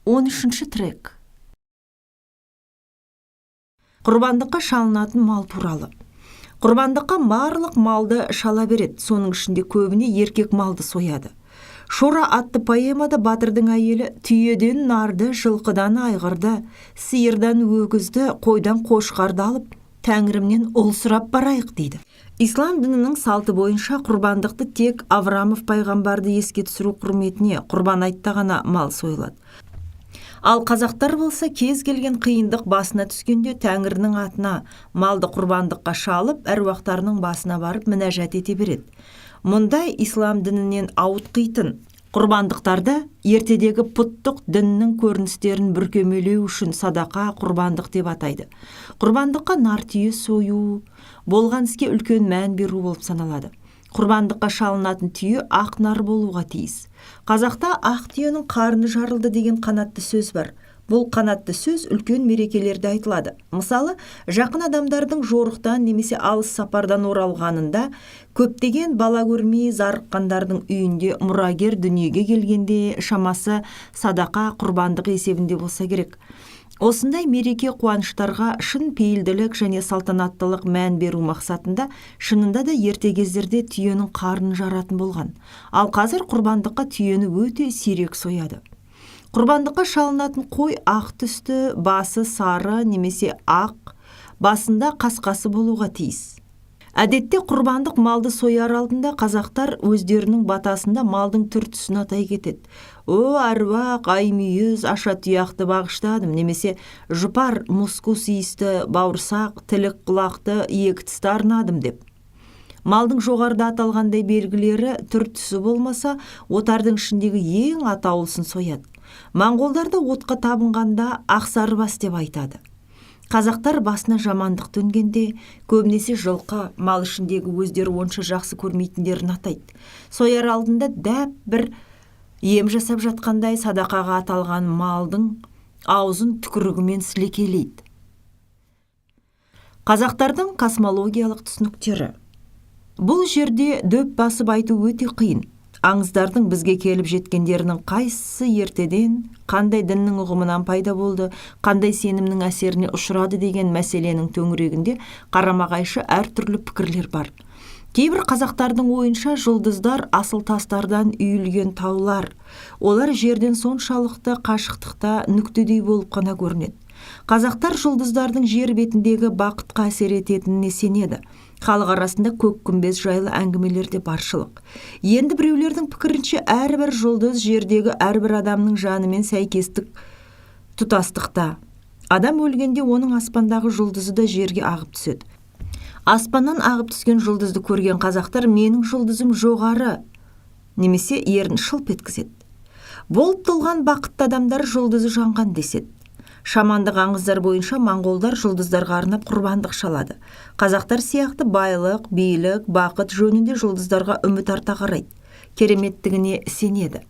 13-ші трек. Құрбандыққа шалынатын мал туралы. Құрбандыққа барлық малды шала береді, соның ішінде көбіне еркек малды сояды. Шора атты поэмада батырдың әйелі түйеден нарды, жылқыдан айғырды, сиырдан өгізді, қойдан қошқарды алып, Тәңірімнен ұл сұрап барайық дейді. Ислам дінінің салты бойынша құрбандықты тек Аврамов пайғамбарды еске түсіру құрметіне құрбан айтта ғана мал сойылады. Ал қазақтар болса кез келген қиындық басына түскенде Тәңірінің атына малды құрбандыққа шалып, әруақтарының басына барып мінәжат ете береді. Мұндай ислам дінінен ауытқитын құрбандықтарды ертедегі пұттық діннің көріністерін бүркемелеу үшін садақа, құрбандық деп атайды. Құрбандыққа нар түйе сою, болған іске үлкен мән беру болып саналады. Құрбандыққа шалынатын түйе ақ нар болуға тиіс. Қазақта ақ түйенің қарны жарылды деген қанатты сөз бар. Бұл қанатты сөз үлкен мерекелерде айтылады. Мысалы, жақын адамдардың жорықтан немесе алыс сапардан оралғанында, көптеген бала көрмей зарыққандардың үйінде мұрагер дүниеге келгенде шамасы садақа, құрбандық есебінде болса керек. Осындай мереке қуаныштарға шын пейілділік және салтанаттылық мән беру мақсатында шынында да ерте кездерде түйенің қарнын жаратын болған. Ал қазір құрбандыққа түйені өте сирек сояды. Құрбандыққа шалынатын қой ақ түсті, басы сары немесе ақ, басында қасқасы болуға тиіс. Әдетте құрбандық малды сояр алдында қазақтар өздерінің батасында малдың түр-түсін атай кетеді. О, әруақ, аймүйіз, аша тұяқты бағыштадым, немесе жұпар, мускус иісті, бауырсақ, тілік құлақты, екі тісті арнадым деп. Малдың жоғарыда аталғандай белгілері түр-түсі болмаса, отардың ішіндегі ең атаулысын сояды. Моңғолдарды отқа табынғанда ақсарыбас деп айтады. Қазақтар басына жамандық төнгенде көбінесе жылқы, мал ішіндегі өздері онша жақсы көрмейтіндерін атайды. Сояр алдында дәп бір ем жасап жатқандай садақаға аталған малдың аузын түкірігімен сілекейлейді. Қазақтардың космологиялық түсініктері. Бұл жерде дөп басып айту өте қиын. Аңыздардың бізге келіп жеткендерінің қайсысы ертеден, қандай діннің ұғымынан пайда болды, қандай сенімнің әсеріне ұшырады деген мәселенің төңірегінде қарама-қайшы әртүрлі пікірлер бар. Кейбір қазақтардың ойынша жұлдыздар асыл тастардан үйілген таулар. Олар жерден соншалықты қашықтықта нүктедей болып қана көрінеді. Қазақтар жұлдыздардың жер бетіндегі бақытқа әсер ететініне сенеді. Халық арасында көк күмбез жайлы әңгімелерде баршылық. Енді біреулердің пікірінше әрбір жұлдыз жердегі әрбір адамның жанымен сәйкестік тұтастықта. Адам өлгенде оның аспандағы жұлдызы да жерге ағып түседі. Аспаннан ағып түскен жұлдызды көрген қазақтар менің жұлдызым жоғары немесе ерін шылп еткізеді. Болып толған бақытты адамдар жұлдызы жанған деседі. Шамандық аңыздар бойынша моңғолдар жұлдыздарға арнап құрбандық шалады. Қазақтар сияқты байлық, билік, бақыт жөнінде жұлдыздарға үміт арта қарайды. Кереметтігіне сенеді.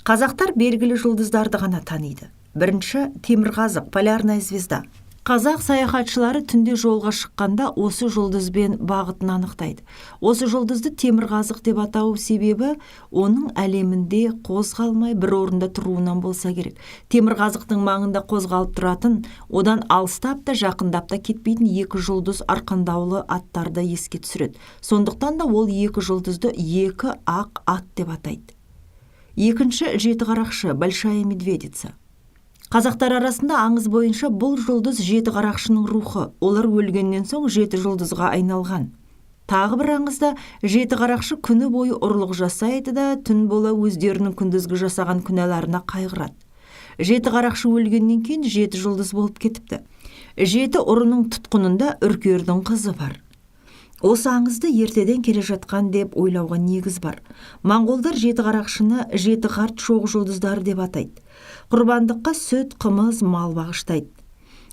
Қазақтар белгілі жұлдыздарды ғана таниды. Бірінші темірқазық, полярная звезда. Қазақ саяхатшылары түнде жолға шыққанда осы жұлдызбен бағытын анықтайды. Осы жұлдызды темірқазық деп атау себебі оның әлемінде қозғалмай бір орында тұруынан болса керек. Темірқазықтың маңында қозғалып тұратын, одан алыстап та жақындап та кетпейтін екі жұлдыз арқандаулы аттарды еске түсіреді. Сондықтан да ол екі жұлдызды екі ақ ат деп атайды. Екінші жетіқарақшы, большая медведица. Қазақтар арасында аңыз бойынша бұл жұлдыз жеті қарақшының рухы, олар өлгеннен соң жеті жұлдызға айналған. Тағы бір аңызда жеті қарақшы күні бойы ұрлық жасайды да түн бола өздерінің күндізгі жасаған күнәларына қайғырады. Жеті қарақшы өлгеннен кейін жеті жұлдыз болып кетіпті. Жеті ұрының тұтқынында үркердің қызы бар. Осы аңызды ертеден келе жатқан деп ойлауға негіз бар. Моңғолдар жеті қарақшыны жеті қарт шоқ жұлдыздары деп атайды. Құрбандыққа сүт, қымыз, мал бағыштайды.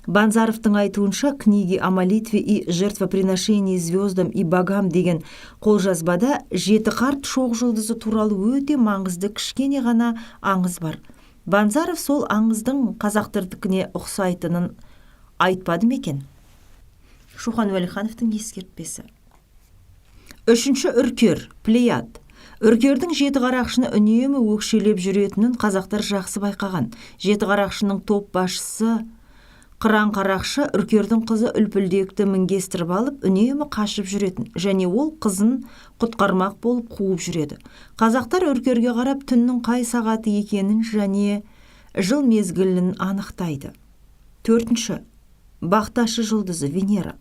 Банзаровтың айтуынша книги о молитве и жертвоприношении звездам и богам деген қолжазбада жеті қарт шоқ жұлдызы туралы өте маңызды кішкене ғана аңыз бар. Банзаров сол аңыздың қазақтардікіне ұқсайтынын айтпады ма екен? Шоқан Уәлихановтың ескертпесі. Үшінші үркер, Плеяд. Үркердің жеті қарақшыны үнемі өкшелеп жүретінін қазақтар жақсы байқаған. Жеті қарақшының топ басшысы Қыран қарақшы үркердің қызы Үлпілдекті мінгестіріп алып, үнемі қашып жүретін, және ол қызын құтқармақ болып қуып жүреді. Қазақтар үркерге қарап түннің қай сағаты екенін және жыл мезгілін анықтайды. 4. Бақташы жұлдызы Венера.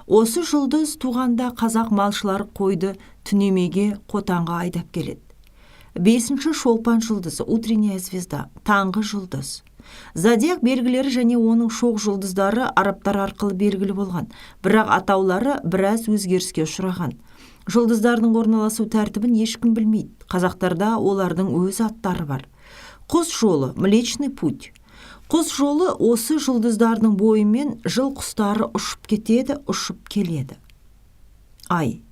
Осы жұлдыз туғанда қазақ малшылары қойды түнемеге қотанға айдап келеді. 5. Шолпан жұлдызы Утренняя звезда, таңғы жұлдыз. Зодиак белгілері және оның шоқ жұлдыздары арабтар арқылы белгілі болған, бірақ атаулары біраз өзгеріске ұшыраған. Жұлдыздардың орналасу тәртібін ешкім білмейді. Қазақтарда олардың өз аттары бар. Құс жолы, Млечный путь. Құс жолы осы жұлдыздардың бойымен жыл құстары ұшып кетеді, ұшып келеді. Ай.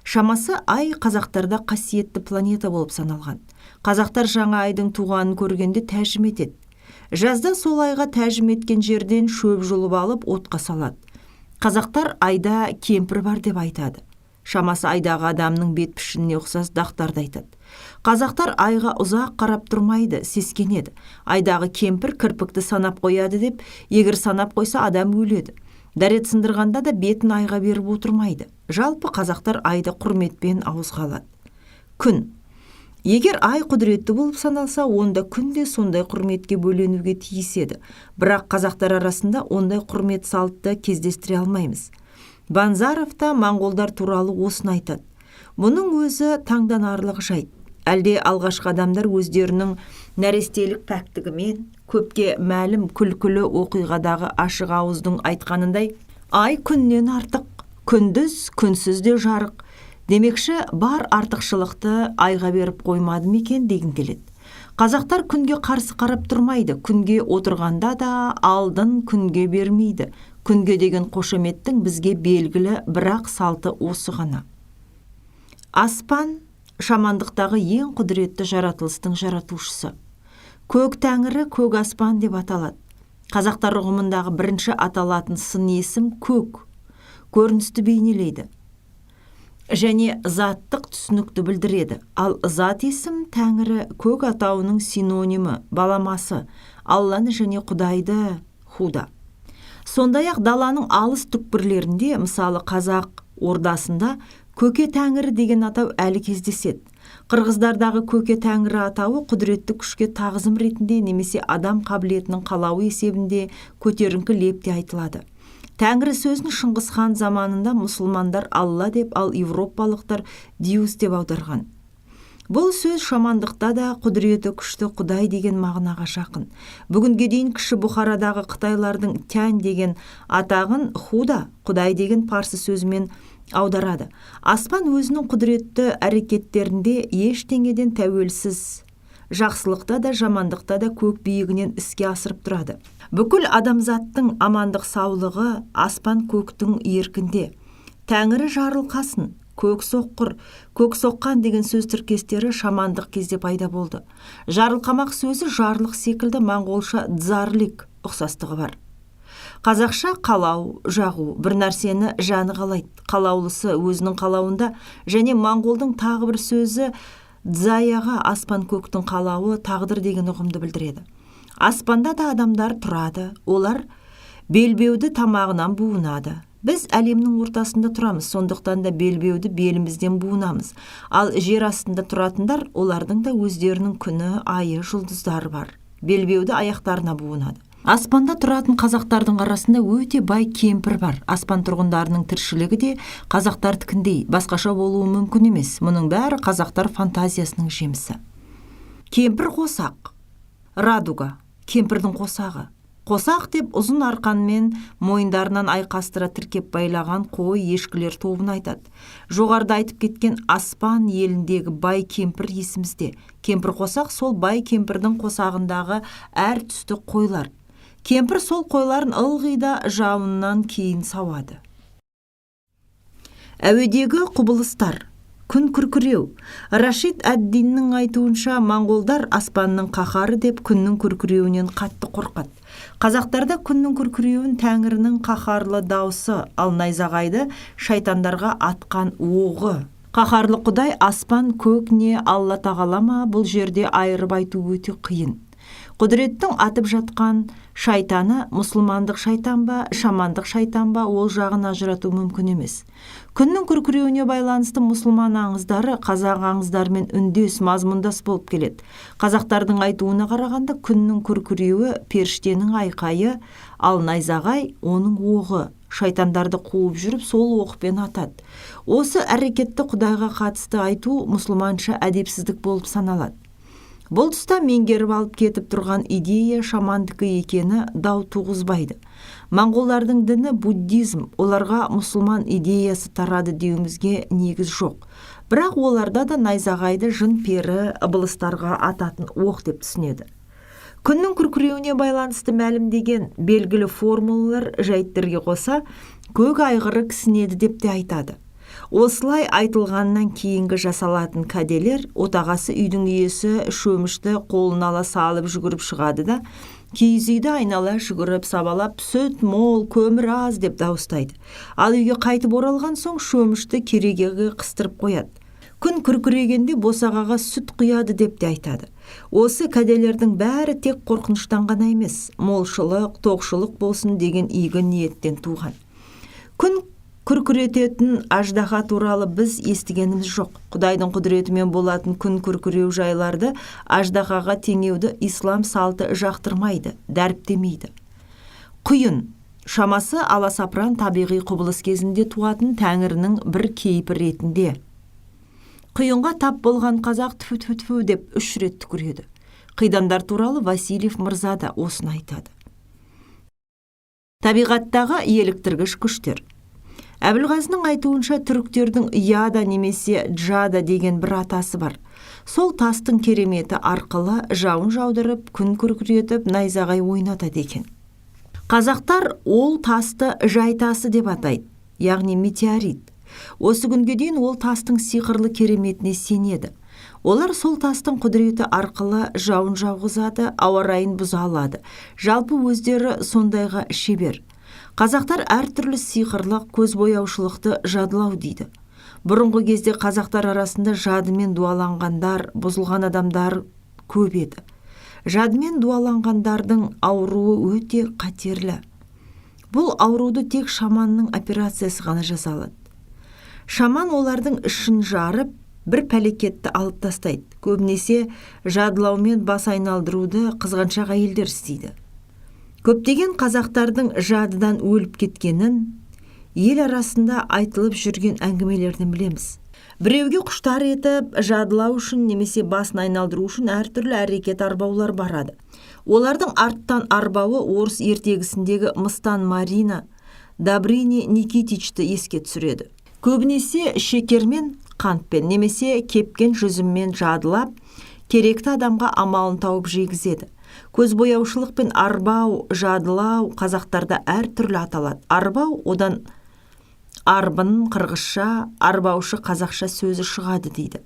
Шамасы ай қазақтарда қасиетті планета болып саналған. Қазақтар жаңа айдың туғанын көргенде тәжім етеді. Жазда сол айға тәжім еткен жерден шөп жұлып алып отқа салады. Қазақтар айда кемпір бар деп айтады. Шамасы айдағы адамның бет пішініне ұқсас дақтарды айтады. Қазақтар айға ұзақ қарап тұрмайды, сескенеді. Айдағы кемпір кірпікті санап қояды деп, егер санап қойса адам өледі. Дәрет сындырғанда да бетін айға беріп отырмайды. Жалпы қазақтар айды құрметпен ауызға алады. Күн. Егер ай құдіретті болып саналса, онда күн де сондай құрметке бөленуге тиіс еді. Бірақ қазақтар арасында ондай құрмет салтты кездестіре алмаймыз. Банзаров та моңғолдар туралы осыны айтады. Мұның өзі таңданарлық жайт. Әлде алғашқы адамдар өздерінің нәрестелік пәктігімен, көпке мәлім күлкілі оқиғадағы ашық ауыздың айтқанындай, ай күннен артық, күндіз күнсіз де жарық. Демекші, бар артықшылықты айға беріп қоймады мекен деген келеді. Қазақтар күнге қарсы қарап тұрмайды, күнге отырғанда да алдын күнге бермейді. Күнге деген қошеметтің бізге белгілі бірақ салты осы ғана. Аспан шамандықтағы ең құдіретті жаратылыстың жаратушысы. Көк тәңірі көк аспан деп аталады. Қазақтар ұғымындағы бірінші аталатын сын есім көк, көріністі бейнелейді және заттық түсінікті білдіреді. Ал зат есім тәңірі көк атауының синонимі, баламасы, Алланы және Құдайды, Худа. Сондай-ақ даланың алыс түкпірлерінде, мысалы Қазақ ордасында көке тәңірі деген атау әлі кездеседі. Қырғыздардағы көке тәңірі атауы құдіретті күшке тағзым ретінде немесе адам қабілетінің қалауы есебінде көтеріңкі лепте айтылады. Тәңірі сөзін Шыңғыс хан заманында мұсылмандар Алла деп, ал европалықтар Диус деп аударған. Бұл сөз шамандықта да құдіреті күшті Құдай деген мағынаға жақын. Бүгінге дейін кіші Бұхарадағы қытайлардың тән деген атағын Худа, Құдай деген парсы сөзімен аударады. Аспан өзінің құдіретті әрекеттерінде ештеңеден тәуелсіз, жақсылықта да жамандықта да көк биігінен іске асырып тұрады. Бүкіл адамзаттың амандық саулығы аспан көктің еркінде. Тәңірі жарылқасын, көк соққыр, көк соққан деген сөз тіркестері шамандық кезде пайда болды. Жарылқамақ сөзі жарлық секілді моңғолша дзарлик ұқсастығы бар. Қазақша қалау, жағу, бір нәрсені жаны қалайды. Қалаулысы өзінің қалауында, және моңғолдың тағы бір сөзі дзаяға, аспан көктің қалауы, тағдыр деген ұғымды білдіреді. Аспанда да адамдар тұрады, олар белбеуді тамағынан буынады. Біз әлемнің ортасында тұрамыз, сондықтан да белбеуді белімізден буынамыз. Ал жер астында тұратындар, олардың да өздерінің күні, айы, жұлдыздары бар. Белбеуді аяқтарына буынады. Аспанда тұратын қазақтардың арасында өте бай кемпір бар. Аспан тұрғындарының тіршілігі де қазақтардікіндей, басқаша болуы мүмкін емес. Мұның бәрі қазақтар фантазиясының жемісі. Кемпір қосақ, радуга, кемпірдің қосағы. Қосақ деп ұзын арқанмен мойындарынан айқастыра тіркеп байлаған қой, ешкілер тобын айтады. Жоғарыда айтып кеткен аспан еліндегі бай кемпір есімізде. Кемпір қосақ сол бай кемпірдің қосағындағы әр түсті қойлар. Кемпір сол қойларын ылғи да жауыннан кейін сауады. Әуедегі құбылыстар. Күн күркіреу. Рашид әд-Диннің айтуынша, моңғолдар аспанның қаһары деп күннің күркіреуінен қатты қорқады. Қазақтарда күннің күркіреуін тәңірінің қаһарлы даусы, ал найзағайды шайтандарға атқан оғы Қаһарлы Құдай аспан көк не Алла тағала ма, бұл жерде айырып айту өте қиын. Құдіреттің атып жатқан шайтаны мұсылмандық шайтан ба, шамандық шайтан ба, ол жағын ажырату мүмкін емес. Күннің күркіреуіне байланысты мұсылман аңыздары қазақ аңыздарымен үндес, мазмұндас болып келеді. Қазақтардың айтуына қарағанда күннің күркіреуі періштенің айқайы, ал найзағай оның оғы. Шайтандарды қуып жүріп, сол оқпен атады. Осы әрекетті Құдайға қатысты айту мұсылманша әдепсіздік болып саналады. Бұл тұста меңгеріп алып кетіп тұрған идея шамандікі екені дау туғызбайды. Моңғолдардың діні буддизм, оларға мұсылман идеясы тарады деуімізге негіз жоқ. Бірақ оларда да найзағайды жын пері ыбылыстарға ататын оқ деп түсінеді. Күннің күркіреуіне байланысты мәлімдеген белгілі формулалар жәйттерге қоса көк айғыры кісінеді деп те айтады. Осылай айтылғаннан кейінгі жасалатын кәделер, отағасы үйдің иесі шөмішті қолына ала салып жүгіріп шығады да, киіз үйді айнала жүгіріп сабалап, сүт мол, көмір аз деп дауыстайды. Ал үйге қайтып оралған соң шөмішті керегеге қыстырып қояды. Күн күркірегенде босағаға сүт құяды деп те айтады. Осы кәделердің бәрі тек қорқыныштан ғана емес, молшылық, тоқшылық болсын деген игі ниеттен туған. Күн күркірететін аждаһа туралы біз естігеніміз жоқ. Құдайдың құдіретімен болатын күн күркіреу жайларды аждаһаға теңеуді ислам салты жақтырмайды, дәріптемейді. Құйын шамасы аласапыран табиғи құбылыс кезінде туатын тәңірінің бір кейпі ретінде. Құйынға тап болған қазақ түфу деп 3 рет түкіреді. Қидандар туралы Васильев мырза да осыны айтады. Табиғаттағы еліктіргіш күштер. Әбілғазының айтуынша түріктердің яда немесе джада деген бір атасы бар. Сол тастың кереметі арқылы жауын жаудырып, күн күркіретіп, найзағай ойнатады екен. Қазақтар ол тасты жай тасы деп атайды, яғни метеорит. Осы күнге дейін ол тастың сиқырлы кереметіне сенеді. Олар сол тастың құдіреті арқылы жауын жауғызады, ауа райын бұза алады. Жалпы өздері сондайға шебер. Қазақтар әртүрлі сиқырлық, көзбояушылықты жадылау дейді. Бұрынғы кезде қазақтар арасында жадымен дуаланғандар, бұзылған адамдар көп еді. Жадымен дуаланғандардың ауруы өте қатерлі. Бұл ауруды тек шаманның операциясы ғана жасалады. Шаман олардың ішін жарып, бір пәлекетті алып тастайды. Көбінесе жадылаумен бас айналдыруды қызғаншақ әйелдер істейді. Көптеген қазақтардың жадыдан өліп кеткенін ел арасында айтылып жүрген әңгімелерден білеміз. Біреуге құштар етіп, жадылау үшін немесе басын айналдыру үшін әртүрлі әрекет арбаулар барады. Олардың арттан арбауы орыс ертегісіндегі Мыстан Марина Добрыня Никитичті еске түсіреді. Көбінесе шекермен, қантпен немесе кепкен жүзіммен жадылап, керекті адамға амалын тауып жегізеді. Көзбояушылық пен арбау, жадылау қазақтарда әртүрлі аталады. Арбау одан арбын қырғызша, арбаушы қазақша сөзі шығады дейді.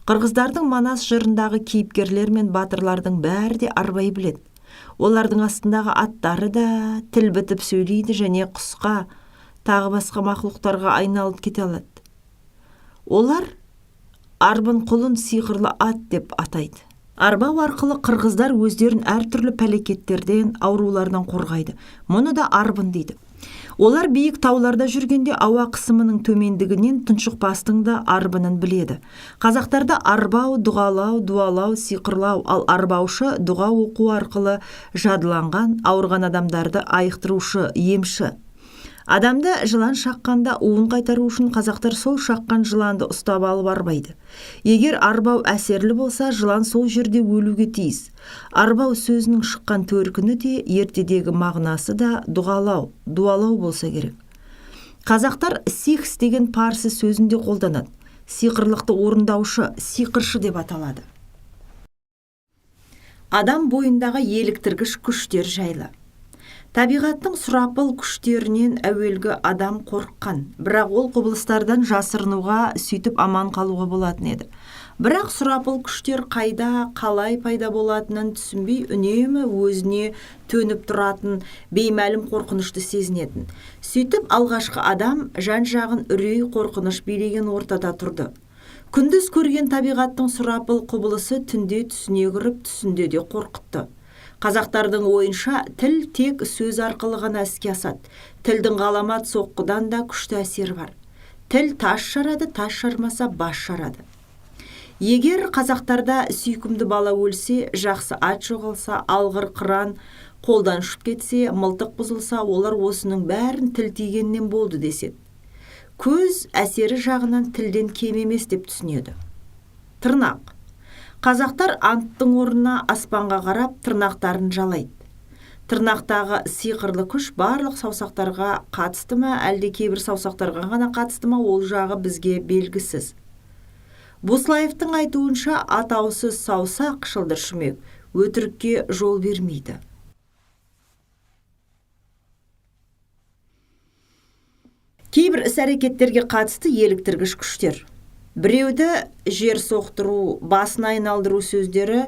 Қырғыздардың Манас жырындағы кейіпкерлер мен батырлардың бәрі де арбай біледі. Олардың астындағы аттары да тіл бітіп сөйлейді және құсқа, тағы басқа мақлуқтарға айналып кете алады. Олар арбын құлын сиқырлы ат деп атайды. Арбау арқылы қырғыздар өздерін әртүрлі пәлекеттерден, аурулардан қорғайды. Мұны да арбын дейді. Олар биік тауларда жүргенде ауа қысымының төмендігінен тұншықпастың да арбынын біледі. Қазақтарда арбау, дұғалау, дуалау, сиқырлау, ал арбаушы дұға оқу арқылы жадыланған, ауырған адамдарды айықтырушы, емші. Адамды жылан шаққанда уын қайтару үшін қазақтар сол шаққан жыланды ұстап алып арбайды. Егер арбау әсерлі болса, жылан сол жерде өлуге тиіс. Арбау сөзінің шыққан төркіні де, ертедегі мағынасы да дұғалау, дуалау болса керек. Қазақтар сихс деген парсы сөзінде қолданады. Сиқырлықты орындаушы, сиқыршы деп аталады. Адам бойындағы еліктіргіш күштер жайлы. Табиғаттың сұрапыл күштерінен әуелгі адам қорыққан, бірақ ол құбылыстардан жасырынуға, сөйтіп аман қалуға болатын еді. Бірақ сұрапыл күштер қайда, қалай пайда болатынын түсінбей, үнемі өзіне төніп тұратын беймәлім қорқынышты сезінетін. Сөйтіп алғашқы адам жан-жағын үрей қорқыныш билеген ортада тұрды. Күндіз көрген табиғаттың сұрапыл құбылысы түнде түсіне кіріп, түсінде де қорқытты. Қазақтардың ойынша тіл тек сөз арқылы ғана іске асады. Тілдің ғаламат соққыдан да күшті әсері бар. Тіл тас жарады, тас жармаса бас жарады. Егер қазақтарда сүйкімді бала өлсе, жақсы ат жоғалса, алғыр қыран қолдан ұшып кетсе, мылтық бұзылса, олар осының бәрін тіл тигеннен болды деседі. Көз әсері жағынан тілден кем емес деп түсінеді. Тырнақ. Қазақтар анттың орнына аспанға қарап тырнақтарын жалайды. Тырнақтағы сиқырлы күш барлық саусақтарға қатысты ма, әлде кейбір саусақтарға ғана қатысты ма, ол жағы бізге белгісіз. Буслаевтың айтуынша атаусыз саусақ шылдыршүмек өтірікке жол бермейді. Кейбір іс-әрекеттерге қатысты еліктіргіш күштер. Біреуді жер соқтыру, басын айналдыру сөздері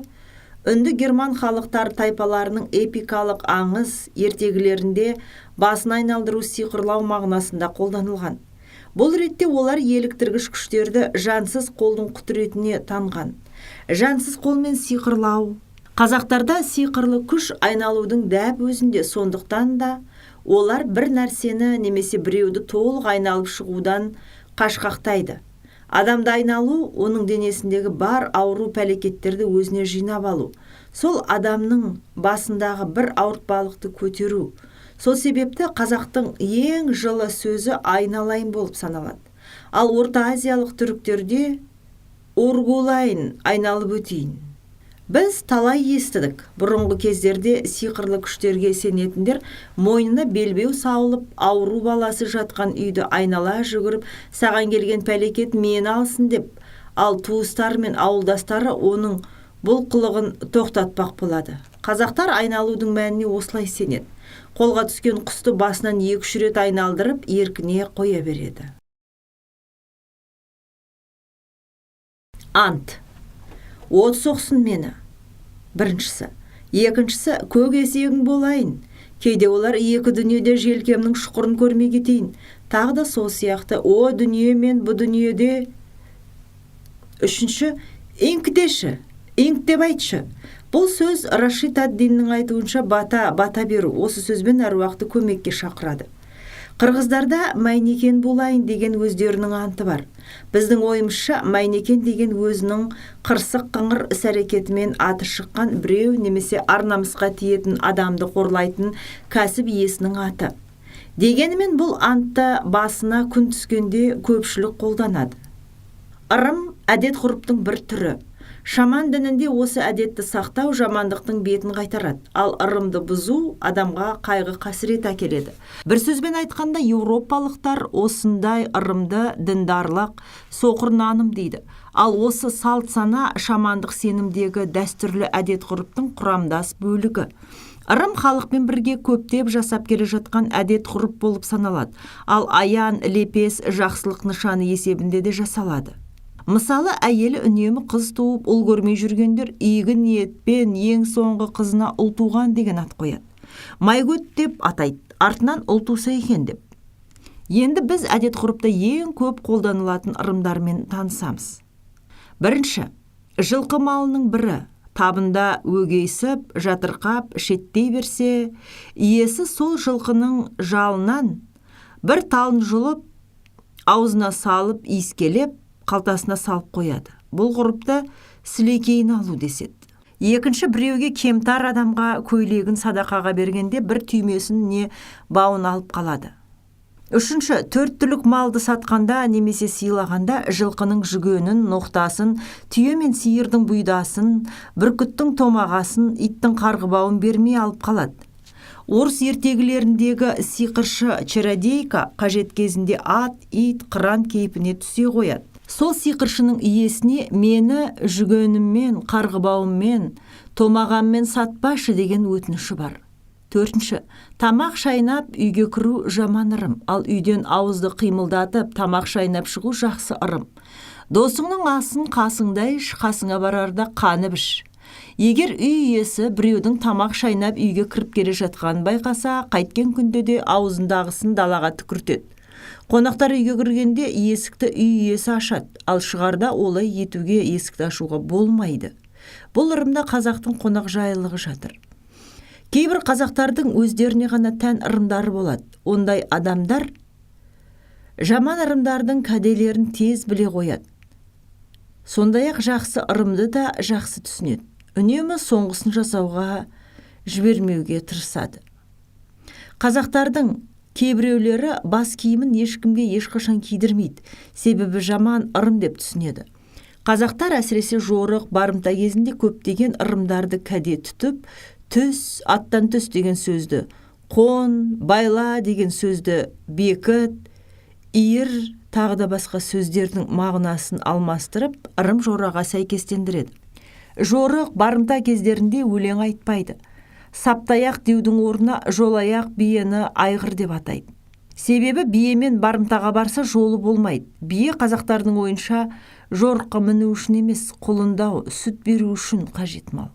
үнді герман халықтар тайпаларының эпикалық аңыз ертегілерінде басын айналдыру сиқырлау мағынасында қолданылған. Бұл ретте олар еліктіргіш күштерді жансыз қолдың құдіретіне танған. Жансыз қолмен сиқырлау. Қазақтарда сиқырлы күш айналудың дәп өзінде, сондықтан да олар бір нәрсені немесе біреуді толық айналып шығудан қашқақтайды. Адамды айналу, оның денесіндегі бар ауру пәлекеттерді өзіне жинап алу. Сол адамның басындағы бір ауыртпалықты көтеру. Сол себепті қазақтың ең жылы сөзі айналайын болып саналады. Ал Орта Азиялық түріктерде оргулайын, айналып өтейін. Біз талай естідік. Бұрынғы кездерде сиқырлы күштерге сенетіндер мойнына белбеу сауылып, ауру баласы жатқан үйді айнала жүгіріп, саған келген пәлекет мені алсын деп, ал туыстары мен ауылдастары оның бұл қылығын тоқтатпақ болады. Қазақтар айналудың мәніне осылай сенеді. Қолға түскен құсты басынан 2-3 рет айналдырып, еркіне қоя береді. Ант. От соқсын мені. Біріншісі. Екіншісі, көк есегің болайын. Кейде олар екі дүниеде желкемнің шұқырын көрмей кетейін. Тағы да сол сияқты, о дүние мен бұ дүниеде. Үшінші, инк деші, инк деп айтшы. Бұл сөз Рашид ад-Диннің айтуынша бата беру, осы сөзбен әруақты көмекке шақырады. Қырғыздарда Майнекен болайын деген өздерінің анты бар. Біздің ойымызша Майнекен деген өзінің қырсық қыңыр іс-әрекетімен аты шыққан біреу немесе ар-намысқа тиетін адамды қорлайтын кәсіп иесінің аты. Дегенімен бұл антты басына күн түскенде көпшілік қолданады. Ырым әдет-ғұрыптың бір түрі. Шаман дінінде осы әдетті сақтау жамандықтың бетін қайтарады, ал ырымды бұзу адамға қайғы қасірет әкеледі. Бір сөзбен айтқанда, еуропалықтар осындай ырымды діндарлық, соқыр наным дейді. Ал осы салт сана шамандық сенімдегі дәстүрлі әдет-ғұрыптың құрамдас бөлігі. Ырым халықпен бірге көптеп жасап келе жатқан әдет-ғұрып болып саналады, ал аян, лепес жақсылық нышаны есебінде де жасалады. Мысалы, әйелі үнемі қыз туып, ұл көрмей жүргендер игі ниетпен ең соңғы қызына ұл туған деген ат қояды. Майгөт деп атайды, артынан ұл туса екен деп. Енді біз әдет-ғұрыпта ең көп қолданылатын ырымдармен танысамыз. Бірінші, жылқы малының бірі табында өгейсіп, жатырқап, шеттей берсе, иесі сол жылқының жалынан бір талын жұлып, аузына салып, иіскелеп, қалтасына салып қояды. Бұл ғұрыпта сілекейін алу деседі. Екінші, біреуге кемтар адамға көйлегін садақаға бергенде бір түймесін не бауын алып қалады. Үшінші, 4 түлік малды сатқанда немесе сыйлағанда жылқының жүгенін, ноқтасын, түйе мен сиырдың бұйдасын, бүркіттің томағасын, иттің қарғыбауын бермей алып қалады. Орыс ертегілеріндегі сиқыршы чародейка қажет кезінде ат, ит, қыран кейпіне түсе қояды. Сол сиқыршының иесіне мені жүгеніммен, қарғыбауыммен, томағаммен сатпашы деген өтініші бар. Төртінші, тамақ шайнап үйге кіру жаман ырым, ал үйден ауызды қимылдатып тамақ шайнап шығу жақсы ырым. Досыңның асын қасыңда іш, қасыңа барарда қаны біш. Егер үй иесі біреудің тамақ шайнап үйге кіріп келе жатқанын байқаса, қайткен күнде де аузындағысын далаға түкіртеді. Қонақтар үйге кіргенде есікті үй иесі ашады, ал шығарда олай етуге есікті ашуға болмайды. Бұл ырымда қазақтың қонақжайлылығы жатыр. Кейбір қазақтардың өздеріне ғана тән ырымдары болады. Ондай адамдар жаман ырымдардың кәделерін тез біле қояды. Сондай-ақ жақсы ырымды да жақсы түсінеді. Үнемі соңғысын жасауға жібермеуге тырысады. Қазақтардың кейбіреулері бас киімін ешкімге ешқашан кидірмейді, себебі жаман ырым деп түсінеді. Қазақтар әсіресе жорық, барымта кезінде көптеген ырымдарды кәде тұтып, түс, аттан түс деген сөзді, қон, байла деген сөзді, бекіт, иір, тағы да басқа сөздердің мағынасын алмастырып, ырым жораға сәйкестендіреді. Жорық, барымта кездерінде өлең айтпайды. Саптаяқ деудің орнына жолаяқ биені айғыр деп атайды. Себебі бие мен барымтаға барса жолы болмайды. Бие қазақтардың ойынша жорыққа міну үшін емес, құлындау, сүт беру үшін қажет мал.